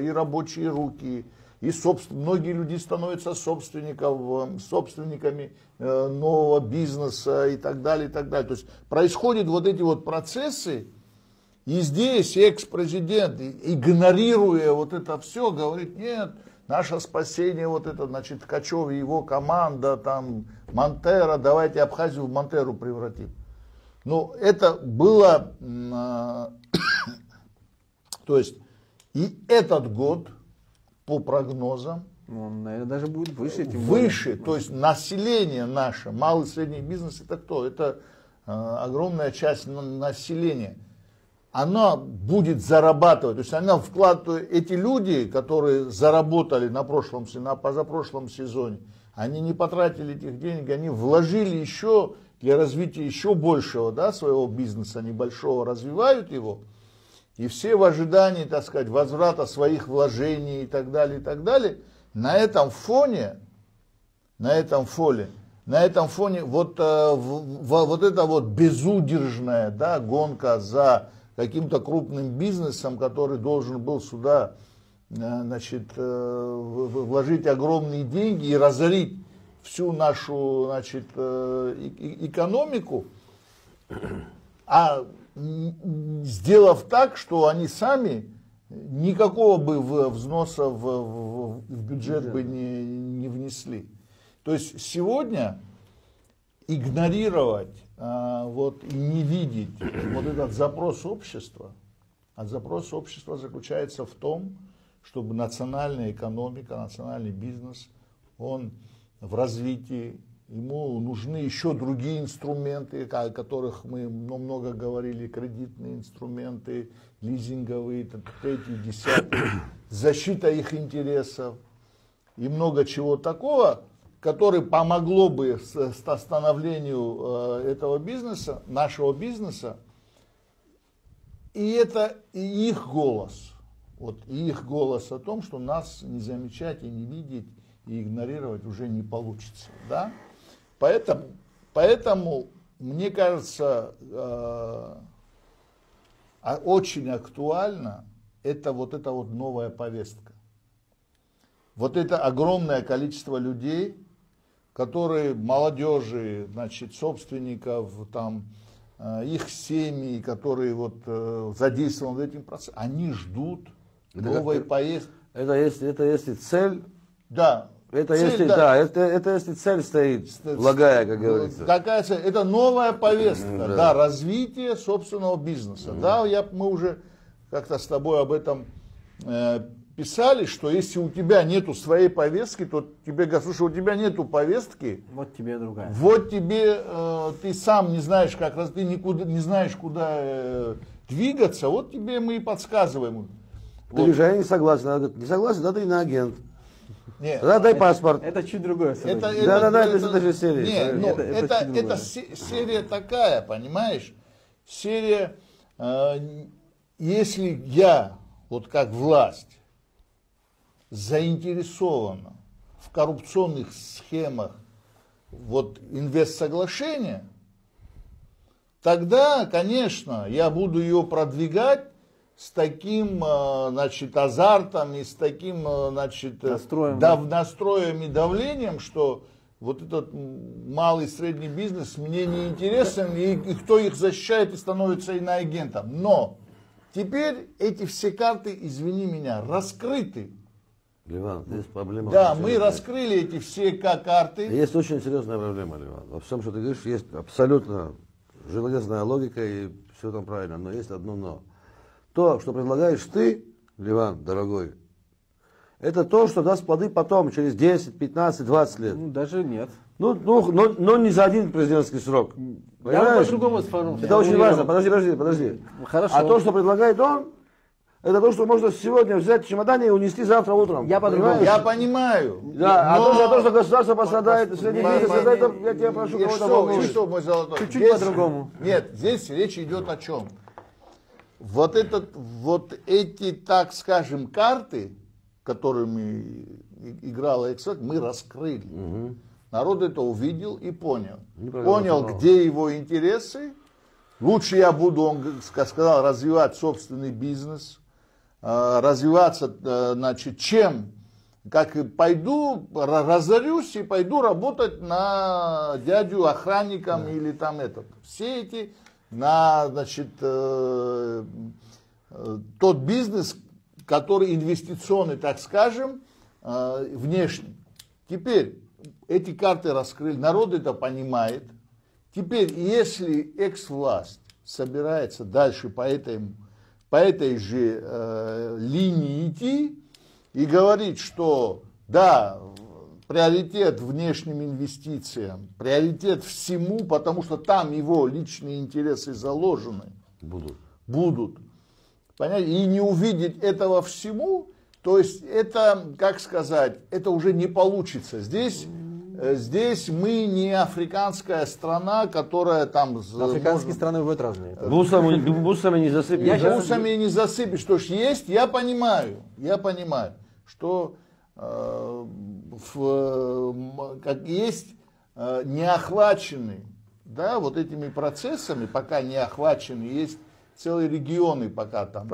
и рабочие руки, и многие люди становятся собственниками нового бизнеса и так далее, и так далее. То есть происходят вот эти вот процессы, и здесь экс-президент, игнорируя вот это все, говорит: нет, наше спасение, вот это, значит, Ткачев и его команда, там, Монтера, давайте Абхазию в Монтеру превратим. Но это было, то есть, и этот год, по прогнозам, Он, наверное, даже будет выше. Выше, то есть население наше, малый и средний бизнес, это кто? Это огромная часть населения. Она будет зарабатывать, то есть она вкладывает, эти люди, которые заработали на позапрошлом сезоне, они не потратили этих денег, они вложили еще для развития еще большего, да, своего бизнеса, небольшого, развивают его. И все в ожидании, так сказать, возврата своих вложений и так далее, на этом фоне вот эта вот безудержная, да, гонка за каким-то крупным бизнесом, который должен был сюда, значит, вложить огромные деньги и разорить всю нашу, значит, экономику, а сделав так, что они сами никакого бы взноса в бюджет бы не внесли. То есть сегодня игнорировать вот, и не видеть вот этот запрос общества, А запрос общества заключается в том, чтобы национальная экономика, национальный бизнес, он в развитии, ему нужны еще другие инструменты, о которых мы много говорили, кредитные инструменты, лизинговые, третьи, десятые, защита их интересов и много чего такого, которое помогло бы становлению этого бизнеса, нашего бизнеса, и это и их голос. Вот и их голос о том, что нас не замечать и не видеть, и игнорировать уже не получится. Да? Поэтому мне кажется, очень актуально это вот эта вот новая повестка. Вот это огромное количество людей, которые, молодежи, значит, собственников, там, их семьи, которые вот задействованы в этом процессе, они ждут новой поездки. Это если цель. Да. Это цель, если, да, это если цель стоит, благая, как говорится. Какая цель? Это новая повестка, да, развитие собственного бизнеса. Да, мы уже как-то с тобой об этом писали, что если у тебя нету своей повестки, то тебе говорят, слушай, у тебя нету повестки. Вот тебе другая. Вот тебе, ты сам не знаешь, как раз ты никуда не знаешь, куда двигаться, вот тебе мы и подсказываем. Ты говоришь, я не согласен, надо иноагент. Нет, дай паспорт. Это чуть другое. Это же серия. Нет, ну, это серия такая, понимаешь? Серия, если я, вот как власть, заинтересована в коррупционных схемах вот инвестсоглашения, тогда, конечно, я буду ее продвигать с таким, значит, азартом и с таким, значит, настроем и давлением, что вот этот малый и средний бизнес мне не интересен, и кто их защищает и становится иноагентом. Но теперь эти все карты, извини меня, раскрыты. Ливан, здесь проблема. Да, мы раскрыли эти все карты. Есть очень серьезная проблема, Ливан. Во всем, что ты говоришь, есть абсолютно железная логика, и все там правильно, но есть одно но. То, что предлагаешь ты, Ливан, дорогой, это то, что даст плоды потом, через 10, 15, 20 лет. Ну, даже нет. Но не за один президентский срок. Я по-другому сформулирую. Это очень важно. Подожди. Хорошо. А то, что предлагает он, это то, что можно сегодня взять в чемодане и унести завтра утром. Я понимаю. Да, но... а то, что государство пострадает, средний бизнес пострадает, я тебя прошу кого-то волнует. Что, мой золотой? Чуть-чуть по-другому. Нет, здесь речь идет о чем? Вот эти, так скажем, карты, которыми играла Эксак, мы раскрыли. Угу. Народ это увидел и понял. Понял, где его интересы. Лучше я буду, он сказал, развивать собственный бизнес, развиваться, значит, чем, как пойду, разорюсь и пойду работать на дядю охранником или там этот. Все эти, значит, тот бизнес, который инвестиционный, так скажем, внешний. Теперь эти карты раскрыли, народ это понимает. Теперь, если экс-власть собирается дальше по этой же линии идти и говорить, что да, приоритет внешним инвестициям, приоритет всему, потому что там его личные интересы заложены. Будут. Понятно? И не увидеть этого всему, то есть это, как сказать, это уже не получится. Здесь мы не африканская страна, которая там... Африканские страны бывают разные. Бусами не засыпешь. Бусами не засыпешь. Что ж есть, я понимаю, что как есть неохваченные, да, вот этими процессами, пока не охвачены, есть целые регионы пока там,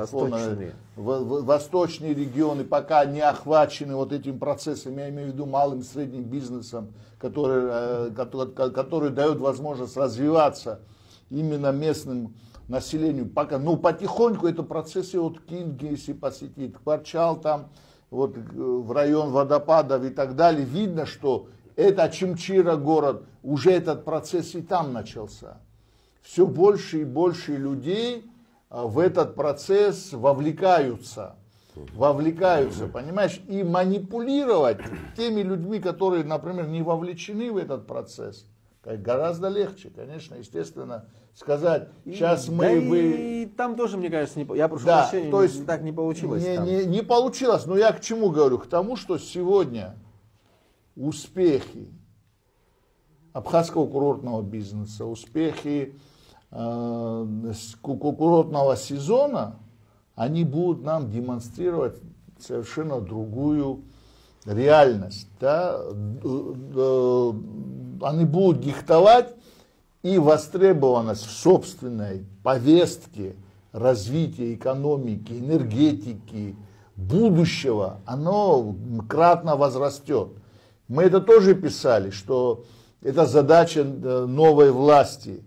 восточные регионы пока не охвачены вот этим процессом, я имею в виду малым и средним бизнесом, который дает возможность развиваться именно местным населению. Пока, но потихоньку это процессы от Кинги, если посетить, Кварчал там, вот в район водопадов и так далее, видно, что это Чимчира город, уже этот процесс и там начался. Все больше и больше людей в этот процесс вовлекаются, понимаешь, и манипулировать теми людьми, которые, например, не вовлечены в этот процесс, гораздо легче, конечно, естественно, сказать, сейчас И там тоже, мне кажется, я прошу прощения, то есть так не получилось. Не получилось, но я к чему говорю? К тому, что сегодня успехи абхазского курортного бизнеса, успехи курортного сезона, они будут нам демонстрировать совершенно другую реальность. Да? Они будут диктовать, и востребованность в собственной повестке развития экономики, энергетики, будущего, оно кратно возрастет. Мы это тоже писали, что это задача новой власти.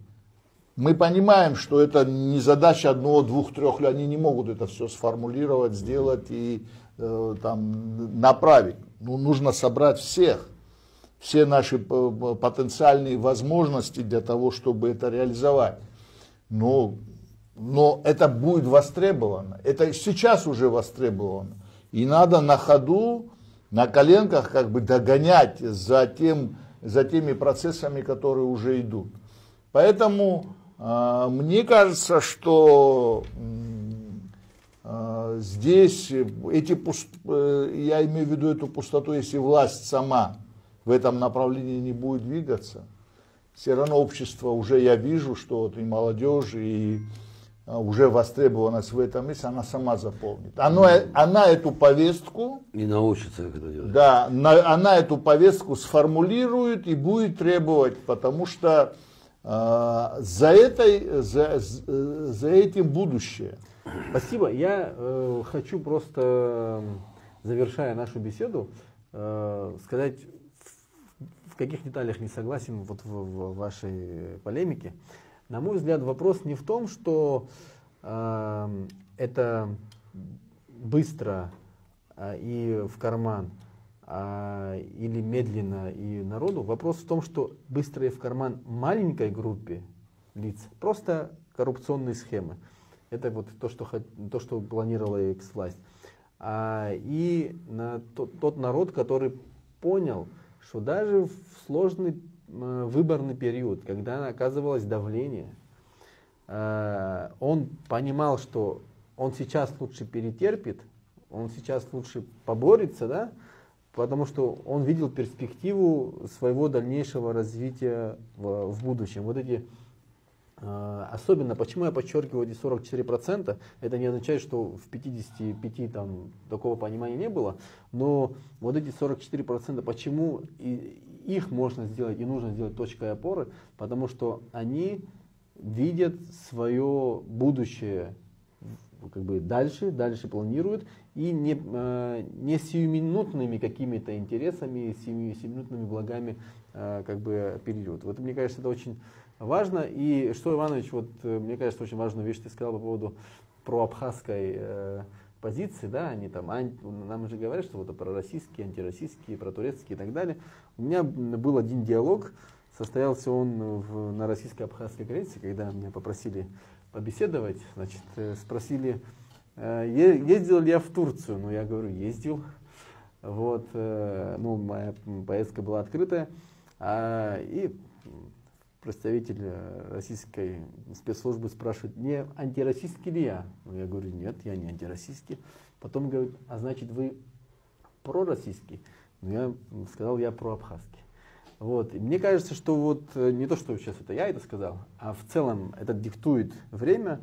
Мы понимаем, что это не задача одного, двух, трех лет, они не могут это все сформулировать, сделать и там, направить. Ну, нужно собрать всех, все наши потенциальные возможности для того, чтобы это реализовать. Но это будет востребовано, это сейчас уже востребовано. И надо на ходу, на коленках как бы догонять за теми процессами, которые уже идут. Поэтому мне кажется, что здесь я имею в виду эту пустоту, если власть сама в этом направлении не будет двигаться, все равно общество уже, я вижу, что вот и молодежь, и уже востребованность в этом месте, она сама заполнит. Она эту повестку... И научится, как это делать. Да, она эту повестку сформулирует и будет требовать, потому что за этим будущее. Спасибо. Я хочу просто, завершая нашу беседу, сказать, в каких деталях не согласен вот в вашей полемике. На мой взгляд, вопрос не в том, что это быстро и в карман, или медленно и народу. Вопрос в том, что быстро и в карман маленькой группе лиц, просто коррупционные схемы. Это вот то, что планировала экс-власть. И тот народ, который понял, что даже в сложный выборный период, когда оказывалось давление, он понимал, что он сейчас лучше перетерпит, он сейчас лучше поборется, да, потому что он видел перспективу своего дальнейшего развития в будущем. Вот эти, особенно, почему я подчеркиваю эти 44%, это не означает, что в 55 там такого понимания не было, но вот эти 44%, почему их можно сделать и нужно сделать точкой опоры, потому что они видят свое будущее как бы дальше планируют, и не сиюминутными какими-то интересами, сиюминутными благами как бы оперируют. Вот мне кажется, это очень важно. И что, Иванович, вот мне кажется, очень важную вещь ты сказал по поводу проабхазской позиции, да, они там, нам же говорят, что вот пророссийские, антироссийские, протурецкие и так далее. У меня был один диалог, состоялся он на российско-абхазской границе, когда меня попросили побеседовать, значит, спросили, ездил ли я в Турцию, ну я говорю, ездил, вот, ну моя поездка была открытая, и представитель российской спецслужбы спрашивает, не антироссийский ли я? Ну, я говорю, нет, я не антироссийский. Потом говорит, а значит вы пророссийский? Ну я сказал, я проабхазский. Вот. И мне кажется, что вот не то, что сейчас это я это сказал, а в целом это диктует время.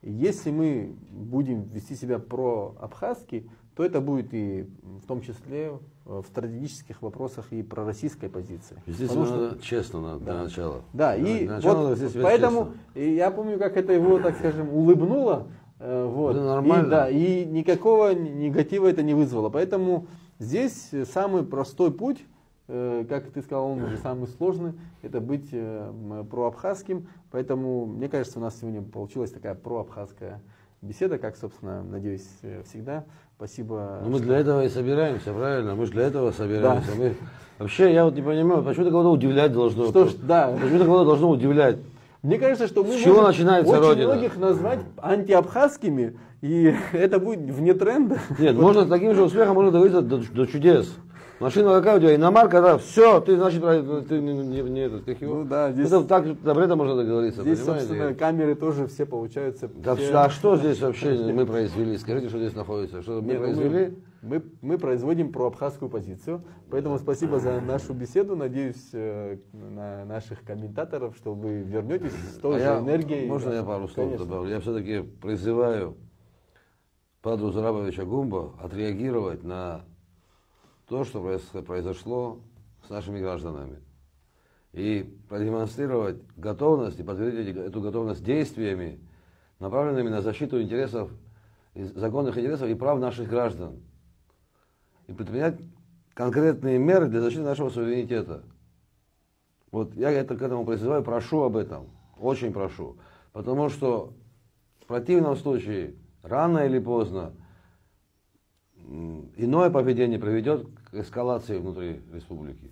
Если мы будем вести себя проабхазски, то это будет и в том числе в стратегических вопросах и пророссийской позиции. Здесь надо честно для начала. Да, и вот поэтому я помню, как это его, так скажем, улыбнуло. Вот, это нормально. И никакого негатива это не вызвало. Поэтому здесь самый простой путь, как ты сказал, он уже самый сложный, это быть проабхазским. Поэтому, мне кажется, у нас сегодня получилась такая проабхазская беседа, как, собственно, надеюсь, всегда. Спасибо. Ну, мы для этого и собираемся, правильно? Мы же для этого собираемся. Да. Вообще, я вот не понимаю, почему это кого-то удивлять должно? Что ж, да. Почему это кого-то должно удивлять? Мне кажется, что мы С чего можем начинается очень Родина? многих назвать антиабхазскими, и это будет вне тренда. Нет, можно с таким же успехом можно доводиться до чудес. Машина какая у тебя? Иномарка, да, все, ты, значит, ты не этот, как его? Ну да, здесь, Это так, об этом можно договориться, здесь понимаете? собственно, камеры тоже все получаются. Да, все- а что здесь вообще мы произвели? Скажите, что здесь находится? Что мы Нет, ну произвели? мы производим проабхазскую позицию, поэтому спасибо за нашу беседу, надеюсь на наших комментаторов, что вы вернетесь с той же энергией. Можно я пару слов Конечно. добавлю? Я все-таки призываю Падру Зарабовича Гумба отреагировать на то, что произошло с нашими гражданами. И продемонстрировать готовность и подтвердить эту готовность действиями, направленными на защиту интересов, законных интересов и прав наших граждан. И предпринять конкретные меры для защиты нашего суверенитета. Вот я это к этому призываю, прошу об этом, очень прошу. Потому что в противном случае, рано или поздно, иное поведение приведет к эскалации внутри республики.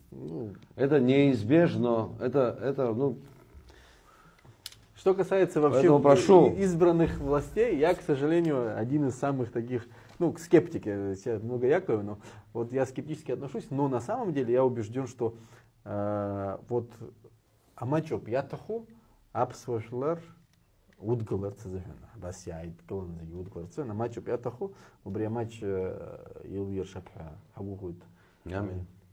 Это неизбежно, Что касается вообще Поэтому прошу. избранных властей, я, к сожалению, один из самых таких, скептики, я много якую, но вот я скептически отношусь, но на самом деле я убежден, что вот амачоп ятаху апсвашлар удгаларцы завена, бася айткаланзаги удгаларцы, на амачоп ятаху убриамач илвир шапха хагугуд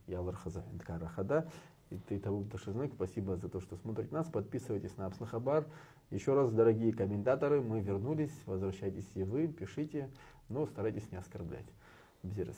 яларха завен карахада. И ты того, спасибо за то, что смотрите нас. Подписывайтесь на Апснахабар. Еще раз, дорогие комментаторы, мы вернулись. Возвращайтесь и вы, пишите, но старайтесь не оскорблять. Бзирос.